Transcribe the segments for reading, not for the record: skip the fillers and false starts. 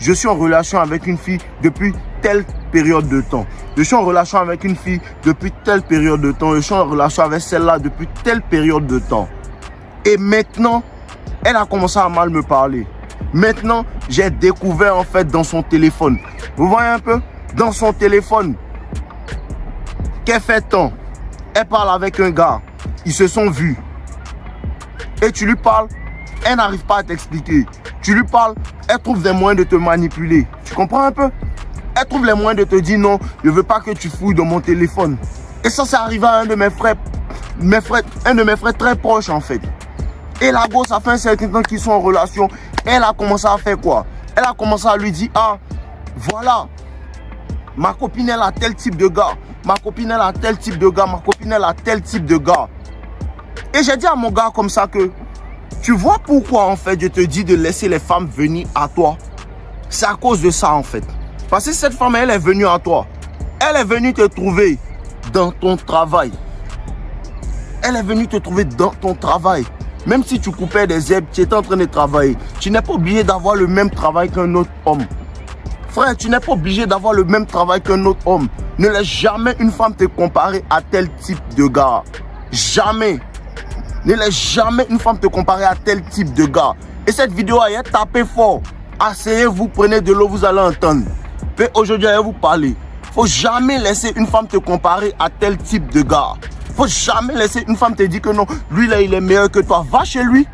Je suis en relation avec une fille depuis telle période de temps. Je suis en relation avec une fille depuis telle période de temps. Je suis en relation avec celle-là depuis telle période de temps. Et maintenant, elle a commencé à mal me parler. Maintenant, j'ai découvert en fait dans son téléphone. Vous voyez un peu? Dans son téléphone. Qu'elle fait tant? Elle parle avec un gars. Ils se sont vus. Et tu lui parles, elle n'arrive pas à t'expliquer. Tu lui parles, elle trouve des moyens de te manipuler. Tu comprends un peu? Elle trouve les moyens de te dire non, je ne veux pas que tu fouilles dans mon téléphone. Et ça, c'est arrivé à un de mes frères, un de mes frères très proches en fait. Et la gosse, ça fait un certain temps qu'ils sont en relation. Elle a commencé à faire quoi? Elle a commencé à lui dire, ah, voilà, ma copine, elle a tel type de gars. Ma copine, elle a tel type de gars. Ma copine, elle a tel type de gars. Et j'ai dit à mon gars comme ça que, tu vois pourquoi en fait je te dis de laisser les femmes venir à toi? C'est à cause de ça en fait. Parce que cette femme, elle est venue à toi. Elle est venue te trouver dans ton travail. Elle est venue te trouver dans ton travail. Même si tu coupais des herbes, tu étais en train de travailler. Tu n'es pas obligé d'avoir le même travail qu'un autre homme. Frère, tu n'es pas obligé d'avoir le même travail qu'un autre homme. Ne laisse jamais une femme te comparer à tel type de gars. Jamais. Ne laisse jamais une femme te comparer à tel type de gars. Et cette vidéo, elle est tapée fort. Asseyez-vous, prenez de l'eau, vous allez entendre. Mais aujourd'hui, je vais vous parler. Faut jamais laisser une femme te comparer à tel type de gars. Faut jamais laisser une femme te dire que non, lui là, il est meilleur que toi. Va chez lui.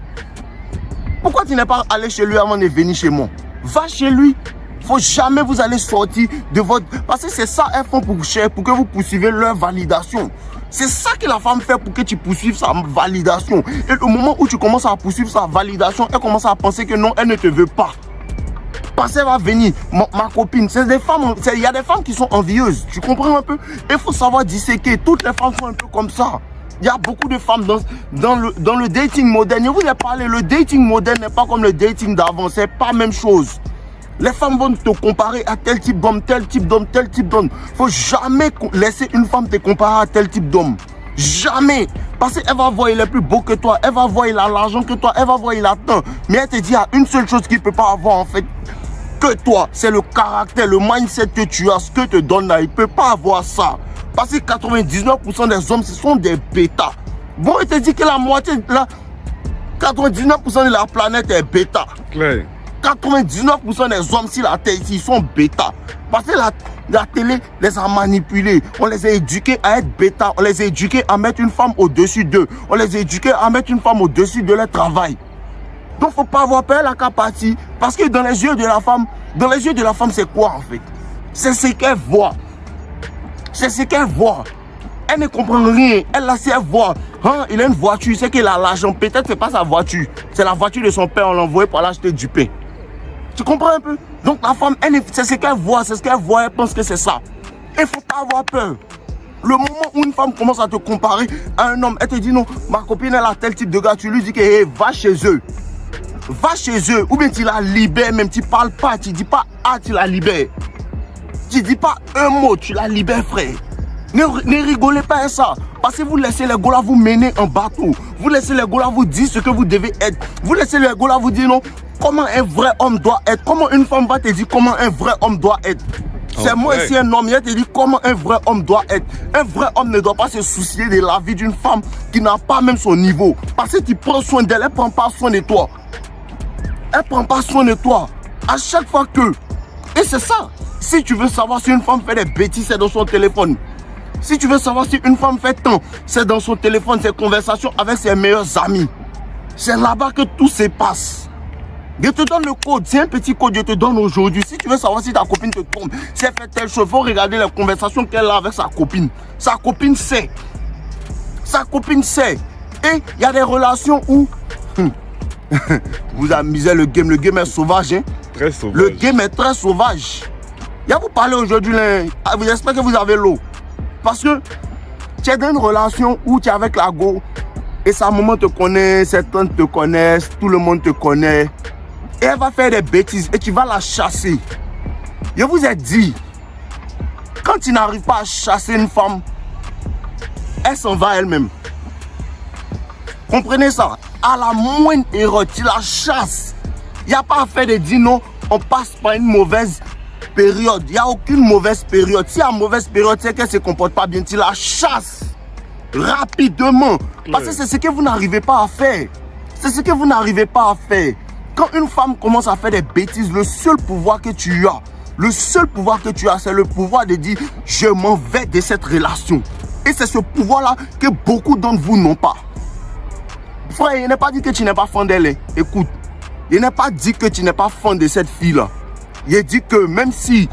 Pourquoi tu n'es pas allé chez lui avant de venir chez moi? Va chez lui. Faut jamais vous allez sortir de votre... Parce que c'est ça elles font pour que vous poursuivez leur validation. C'est ça que la femme fait pour que tu poursuives sa validation. Et au moment où tu commences à poursuivre sa validation, elle commence à penser que non, elle ne te veut pas. Parce qu'elle va venir, ma copine, c'est des femmes, il y a des femmes qui sont envieuses, tu comprends un peu? Il faut savoir disséquer, toutes les femmes sont un peu comme ça. Il y a beaucoup de femmes dans le dating moderne. Je vous ai parlé, le dating moderne n'est pas comme le dating d'avant, c'est pas la même chose. Les femmes vont te comparer à tel type d'homme, tel type d'homme, tel type d'homme. Il ne faut jamais laisser une femme te comparer à tel type d'homme. Jamais. Parce qu'elle va voir il est plus beau que toi, elle va voir il a l'argent que toi, elle va voir il a tant. Mais elle te dit il y a une seule chose qu'il ne peut pas avoir en fait que toi. C'est le caractère, le mindset que tu as, ce que te donne là. Il ne peut pas avoir ça. Parce que 99% des hommes, ce sont des bêtas. Bon, il te dit que la moitié, 99% de la planète est bêta. Claire. 99% des hommes sur la terre ici, ils sont bêta. Parce que la télé les a manipulés. On les a éduqués à être bêta. On les a éduqués à mettre une femme au-dessus d'eux. On les a éduqués à mettre une femme au-dessus de leur travail. Donc, il ne faut pas avoir peur à la partie. Parce que dans les yeux de la femme, c'est quoi en fait? C'est ce qu'elle voit. C'est ce qu'elle voit. Elle ne comprend rien. Elle la sait voir. Hein, il a une voiture, c'est qu'il a l'argent. Peut-être que ce n'est pas sa voiture. C'est la voiture de son père. On l'a envoyé pour aller acheter du pain. Tu comprends un peu? Donc la femme, c'est ce qu'elle voit. C'est ce qu'elle voit. Elle pense que c'est ça. Il ne faut pas avoir peur. Le moment où une femme commence à te comparer à un homme, elle te dit non, ma copine elle a tel type de gars. Tu lui dis que hey, va chez eux. Va chez eux. Ou bien tu la libères. Même tu ne parles pas. Tu ne dis pas ah, tu la libères. Tu ne dis pas un mot. Tu la libères, frère. Ne rigolez pas à ça. Parce que vous laissez les gars là vous mener en bateau. Vous laissez les gars là vous dire ce que vous devez être. Vous laissez les gars là vous dire non. Comment un vrai homme doit être. Comment une femme va te dire comment un vrai homme doit être. C'est moi ici un homme. Il te dit comment un vrai homme doit être. Un vrai homme ne doit pas se soucier de la vie d'une femme qui n'a pas même son niveau. Parce que tu prends soin d'elle. Elle ne prend pas soin de toi. Elle ne prend pas soin de toi. À chaque fois que. Et c'est ça. Si tu veux savoir si une femme fait des bêtises, c'est dans son téléphone. Si tu veux savoir si une femme fait tant, c'est dans son téléphone, ses conversations avec ses meilleurs amis. C'est là-bas que tout se passe. Je te donne le code, c'est un petit code que je te donne aujourd'hui. Si tu veux savoir si ta copine te trompe, si elle fait telle chose, il faut regarder les conversations qu'elle a avec sa copine. Sa copine sait. Sa copine sait. Et il y a des relations où... vous amusez le game est sauvage. Hein? Très sauvage. Le game est très sauvage. Il y a vous parler aujourd'hui, j'espère que vous avez l'eau. Parce que tu es dans une relation où tu es avec la go et sa maman te connaît, ses tantes te connaissent, tout le monde te connaît. Et elle va faire des bêtises et tu vas la chasser. Je vous ai dit, quand tu n'arrives pas à chasser une femme, elle s'en va elle-même. Comprenez ça? À la moindre erreur, tu la chasses. Il n'y a pas à faire de dire non, on passe par une mauvaise période. Il n'y a aucune mauvaise période. Si il y a une mauvaise période, c'est qu'elle ne se comporte pas bien. Tu la chasses rapidement. Parce que c'est ce que vous n'arrivez pas à faire. C'est ce que vous n'arrivez pas à faire. Quand une femme commence à faire des bêtises, le seul pouvoir que tu as, c'est le pouvoir de dire « Je m'en vais de cette relation ». Et c'est ce pouvoir-là que beaucoup d'entre vous n'ont pas. Frère, il n'est pas dit que tu n'es pas fan d'elle. Écoute, il n'est pas dit que tu n'es pas fan de cette fille-là. Il dit que même si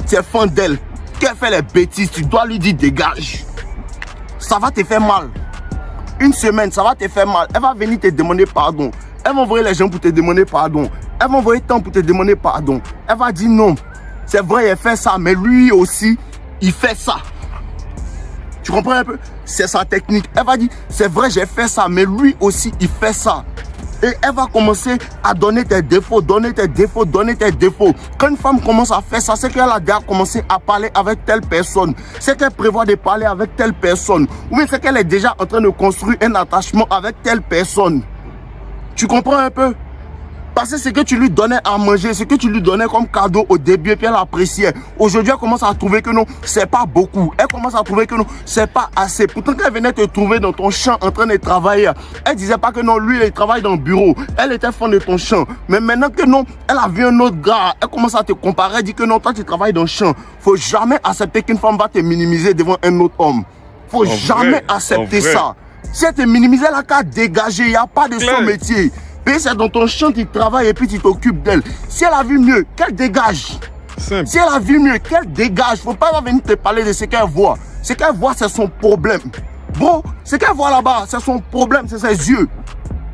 tu es fan d'elle, qu'elle fait les bêtises, tu dois lui dire « Dégage ». Ça va te faire mal. Une semaine, ça va te faire mal. Elle va venir te demander pardon. Elle va envoyer les gens pour te demander pardon. Elle va envoyer tant pour te demander pardon. Elle va dire non. C'est vrai, elle fait ça, mais lui aussi, il fait ça. Tu comprends un peu? C'est sa technique. Elle va dire, c'est vrai, j'ai fait ça, mais lui aussi, il fait ça. Et elle va commencer à donner tes défauts, donner tes défauts, donner tes défauts. Quand une femme commence à faire ça, c'est qu'elle a déjà commencé à parler avec telle personne. C'est qu'elle prévoit de parler avec telle personne. Ou bien c'est qu'elle est déjà en train de construire un attachement avec telle personne. Tu comprends un peu? Parce que ce que tu lui donnais à manger, ce que tu lui donnais comme cadeau au début, et puis elle appréciait. Aujourd'hui, elle commence à trouver que non, c'est pas beaucoup. Elle commence à trouver que non, c'est pas assez. Pourtant, quand elle venait te trouver dans ton champ en train de travailler, elle disait pas que non, lui, il travaille dans le bureau. Elle était fan de ton champ. Mais maintenant que non, elle a vu un autre gars, elle commence à te comparer, elle dit que non, toi, tu travailles dans le champ. Faut jamais accepter qu'une femme va te minimiser devant un autre homme. Faut jamais accepter ça. Si elle te minimise, elle a qu'à dégager. Il n'y a pas de son métier. Et c'est dans ton champ tu travailles et puis tu t'occupes d'elle. Si elle a vu mieux, qu'elle dégage. Simple. Si elle a vu mieux, qu'elle dégage. Faut pas venir te parler de ce qu'elle voit. Ce qu'elle voit, c'est son problème. Bon, ce qu'elle voit là-bas, c'est son problème, c'est ses yeux.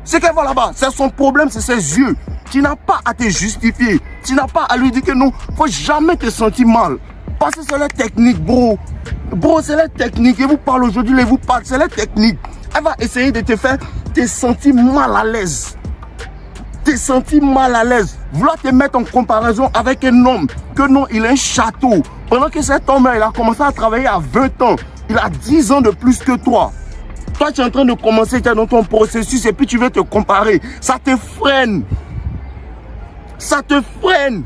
Ce qu'elle voit là-bas, c'est son problème, c'est ses yeux. Tu n'as pas à te justifier. Tu n'as pas à lui dire que non. Faut jamais te sentir mal. Parce que c'est la technique, bro. Bro, c'est la technique. Et vous parlez aujourd'hui, et vous parlez, c'est la technique. Elle va essayer de te faire te sentir mal à l'aise. Te sentir mal à l'aise, vouloir te mettre en comparaison avec un homme, que non, il a un château. Pendant que cet homme-là, il a commencé à travailler à 20 ans, il a 10 ans de plus que toi. Toi, tu es en train de commencer, tu es dans ton processus et puis tu veux te comparer. Ça te freine. Ça te freine.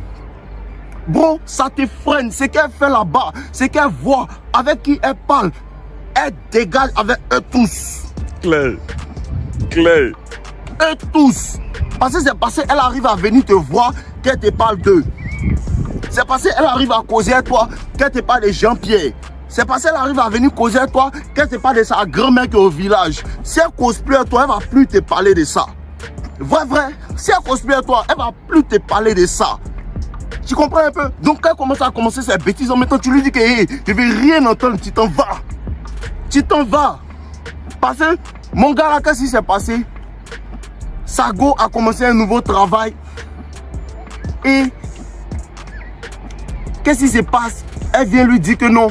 Bro, ça te freine. Ce qu'elle fait là-bas, ce qu'elle voit, avec qui elle parle, elle dégage avec eux tous. Claire. Eux tous. Parce que c'est parce qu'elle arrive à venir te voir qu'elle te parle d'eux. C'est parce qu'elle arrive à causer à toi qu'elle te parle de Jean-Pierre. C'est parce qu'elle arrive à venir causer à toi qu'elle te parle de sa grand-mère qui est au village. Si elle cause plus à toi, elle ne va plus te parler de ça. Vrai. Si elle cause plus à toi, elle ne va plus te parler de ça. Tu comprends un peu? Donc quand elle commence à commencer ses bêtises, en même temps tu lui dis que hey, je ne vais rien entendre, tu t'en vas. Tu t'en vas. Parce que mon gars là, qu'est-ce qui s'est passé? Sago a commencé un nouveau travail et qu'est-ce qui se passe? Elle vient lui dire que non,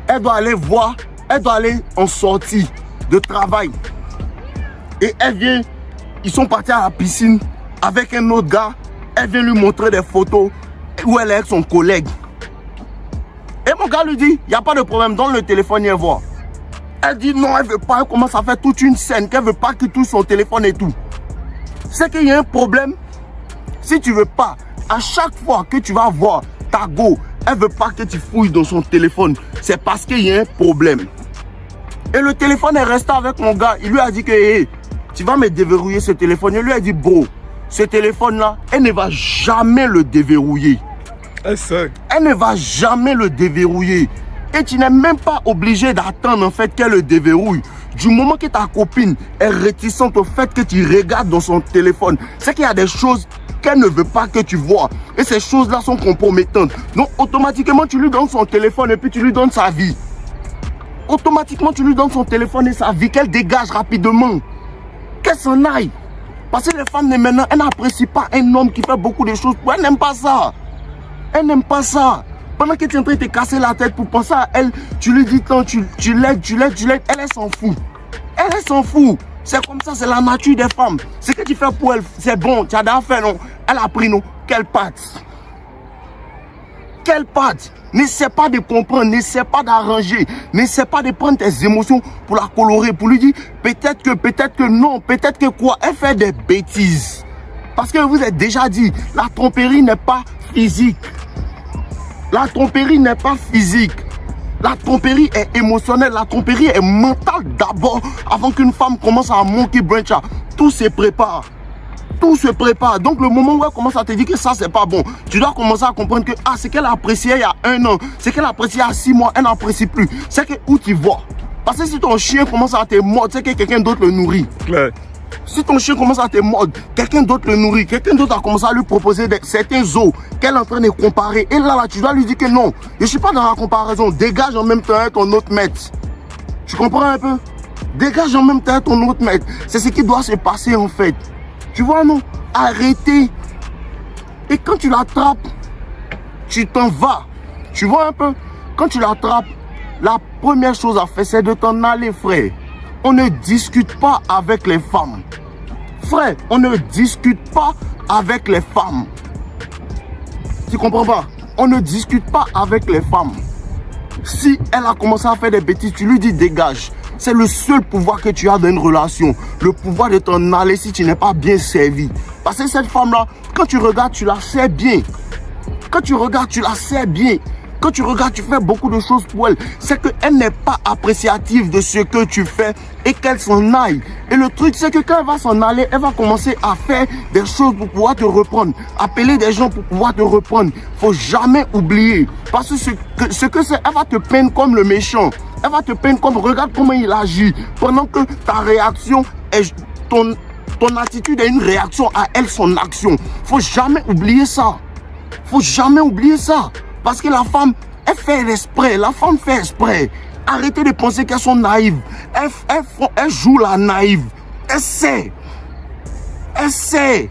elle doit aller voir, elle doit aller en sortie de travail. Et elle vient, ils sont partis à la piscine avec un autre gars. Elle vient lui montrer des photos où elle est avec son collègue. Et mon gars lui dit, il n'y a pas de problème, donne le téléphone et voir. Elle dit non, elle veut pas, elle commence à faire toute une scène, qu'elle veut pas qu'il touche son téléphone et tout. C'est qu'il y a un problème. Si tu veux pas, à chaque fois que tu vas voir ta go, elle veut pas que tu fouilles dans son téléphone. C'est parce qu'il y a un problème. Et le téléphone est resté avec mon gars. Il lui a dit que hey, tu vas me déverrouiller ce téléphone. Il lui a dit bro, ce téléphone là, elle ne va jamais le déverrouiller. Elle ne va jamais le déverrouiller. Et tu n'es même pas obligé d'attendre en fait qu'elle le déverrouille. Du moment que ta copine est réticente au fait que tu regardes dans son téléphone, c'est qu'il y a des choses qu'elle ne veut pas que tu vois. Et ces choses-là sont compromettantes. Donc automatiquement, tu lui donnes son téléphone et puis tu lui donnes sa vie. Automatiquement, tu lui donnes son téléphone et sa vie, qu'elle dégage rapidement. Qu'elle s'en aille. Parce que les femmes de maintenant, elles n'apprécient pas un homme qui fait beaucoup de choses pour elles. Elles n'aiment pas ça. Elles n'aiment pas ça. Pendant que tu es en train de te casser la tête pour penser à elle, tu lui dis tant, tu l'aides, elle s'en fout. Elle s'en fout. C'est comme ça, c'est la nature des femmes. Ce que tu fais pour elle, c'est bon, tu as déjà fait, non? Elle a pris, non? Quelle patte? Quelle patte? N'essaie pas de comprendre, n'essaie pas d'arranger, n'essaie pas de prendre tes émotions pour la colorer, pour lui dire peut-être que non, peut-être que quoi? Elle fait des bêtises. Parce que vous avez déjà dit, la tromperie n'est pas physique. La tromperie n'est pas physique. La tromperie est émotionnelle, la tromperie est mentale d'abord. Avant qu'une femme commence à monkey branch, tout se prépare. Tout se prépare. Donc le moment où elle commence à te dire que ça c'est pas bon, tu dois commencer à comprendre que ce qu'elle appréciait il y a 1 an, ce qu'elle appréciait il y a 6 mois, elle n'apprécie plus. C'est que où tu vois. Parce que si ton chien commence à te mordre, c'est que quelqu'un d'autre le nourrit. Claire. Si ton chien commence à te mordre, quelqu'un d'autre le nourrit, quelqu'un d'autre a commencé à lui proposer certains os qu'elle est en train de comparer. Et là, tu dois lui dire que non, je ne suis pas dans la comparaison. Dégage en même temps ton autre maître. Tu comprends un peu? Dégage en même temps ton autre maître. C'est ce qui doit se passer en fait. Tu vois, non? Arrêtez. Et quand tu l'attrapes, tu t'en vas. Tu vois un peu? Quand tu l'attrapes, la première chose à faire, c'est de t'en aller, frère. On ne discute pas avec les femmes. Frère, on ne discute pas avec les femmes. Tu comprends pas? On ne discute pas avec les femmes. Si elle a commencé à faire des bêtises, tu lui dis dégage. C'est le seul pouvoir que tu as dans une relation. Le pouvoir de t'en aller si tu n'es pas bien servi. Parce que cette femme-là, quand tu regardes, tu la sais bien. Quand tu regardes, tu la sais bien. Quand tu regardes, tu fais beaucoup de choses pour elle. C'est qu'elle n'est pas appréciative de ce que tu fais et qu'elle s'en aille. Et le truc, c'est que quand elle va s'en aller, elle va commencer à faire des choses pour pouvoir te reprendre. Appeler des gens pour pouvoir te reprendre. Faut jamais oublier. Parce que ce que c'est, elle va te peindre comme le méchant. Elle va te peindre comme, regarde comment il agit. Pendant que ta réaction est, ton attitude est une réaction à elle, son action. Faut jamais oublier ça. Faut jamais oublier ça. Parce que la femme, elle fait exprès. La femme fait exprès. Arrêtez de penser qu'elles sont naïves. Elle joue la naïve. Elle sait. Elle sait.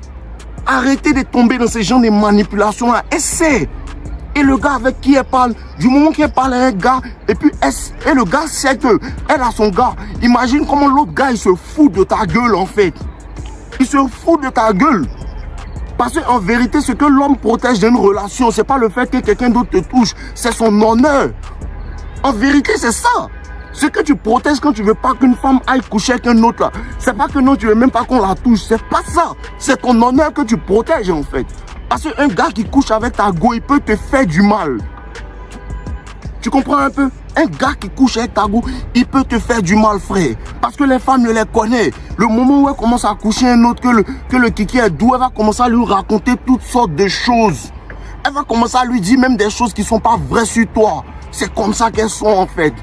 Arrêtez de tomber dans ce genre de manipulation-là. Elle sait. Et le gars avec qui elle parle, du moment qu'elle parle à un gars, et puis et le gars sait qu'elle a son gars. Imagine comment l'autre gars, il se fout de ta gueule en fait. Il se fout de ta gueule. Parce qu'en vérité, ce que l'homme protège d'une relation, ce n'est pas le fait que quelqu'un d'autre te touche, c'est son honneur. En vérité, c'est ça. Ce que tu protèges quand tu ne veux pas qu'une femme aille coucher avec un autre, c'est pas que non, tu ne veux même pas qu'on la touche. C'est pas ça. C'est ton honneur que tu protèges en fait. Parce qu'un gars qui couche avec ta go, il peut te faire du mal. Tu comprends un peu? Un gars qui couche avec ta go, il peut te faire du mal, frère. Parce que les femmes ne les connaissent. Le moment où elle commence à coucher un autre, que le kiki est doux, elle va commencer à lui raconter toutes sortes de choses. Elle va commencer à lui dire même des choses qui ne sont pas vraies sur toi. C'est comme ça qu'elles sont en fait.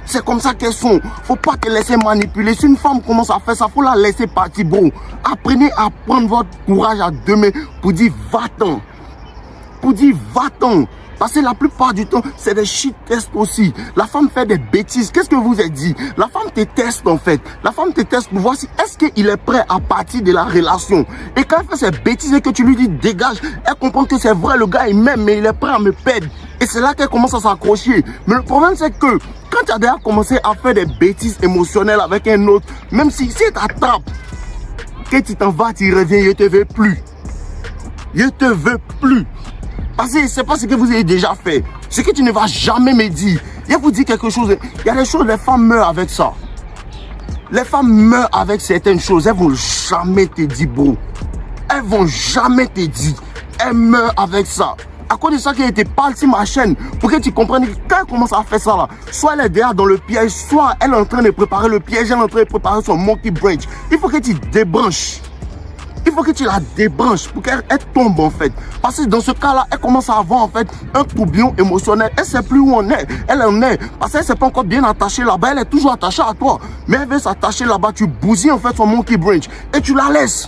C'est comme ça qu'elles sont. Faut pas te laisser manipuler. Si une femme commence à faire ça, faut la laisser partir, bro. Apprenez à prendre votre courage à deux mains pour dire va-t'en. Pour dire va-t'en. Parce que la plupart du temps, c'est des shit tests aussi. La femme fait des bêtises. Qu'est-ce que vous avez dit? La femme te teste en fait. La femme te teste pour voir si est-ce qu'il est prêt à partir de la relation. Et quand elle fait ces bêtises et que tu lui dis dégage, elle comprend que c'est vrai, le gars il m'aime, mais il est prêt à me perdre. Et c'est là qu'elle commence à s'accrocher. Mais le problème c'est que quand tu as déjà commencé à faire des bêtises émotionnelles avec un autre, même si tu t'attrapes, que tu t'en vas, tu reviens, je te veux plus. Je te veux plus. Parce que c'est pas ce que vous avez déjà fait. Ce que tu ne vas jamais me dire. Je vous dis quelque chose. Il y a des choses, les femmes meurent avec ça. Les femmes meurent avec certaines choses. Elles vont jamais te dire, bro. Elles vont jamais te dire. Elles meurent avec ça. À cause de ça qu'elle te parle sur ma chaîne. Pour que tu comprennes que quand elle commence à faire ça là, soit elle est derrière dans le piège, soit elle est en train de préparer le piège, elle est en train de préparer son monkey branch. Il faut que tu débranches. Il faut que tu la débranches pour qu'elle tombe en fait. Parce que dans ce cas-là, elle commence à avoir en fait un tourbillon émotionnel. Elle ne sait plus où on est. Elle en est. Parce qu'elle ne s'est pas encore bien attachée là-bas. Elle est toujours attachée à toi. Mais elle veut s'attacher là-bas. Tu bousilles en fait son monkey branch. Et tu la laisses.